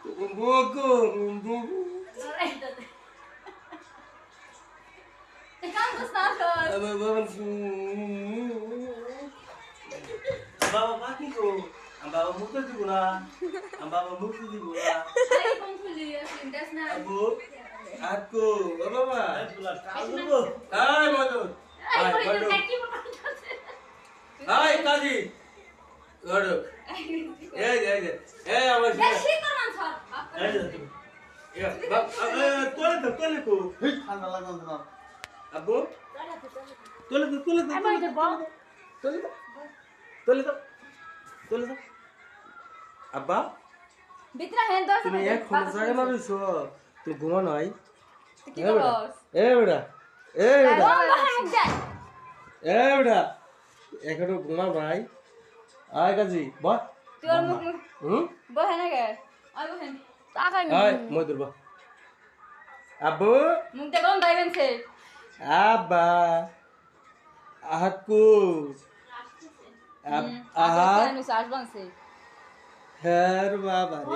Buku. Bawa mati ko. Ang bawa muka di ko na. Ang bawa muka di ko na. Abu, aku, apa apa? Hai Madhu. Hai Kaji. Gadu. Awas. Ya, bab, tole ko. ঠান্ডা লাগান না Abu, tole. Abba, তুমি এখন জায়গা না রইছো তুই ঘুমা নাই বেটা এখনো ঘুমা ভাই আয় কাজী বাহ আয় মই ধরবা আব্বু আব্বা আহাতকু আহাত হের বাবা রে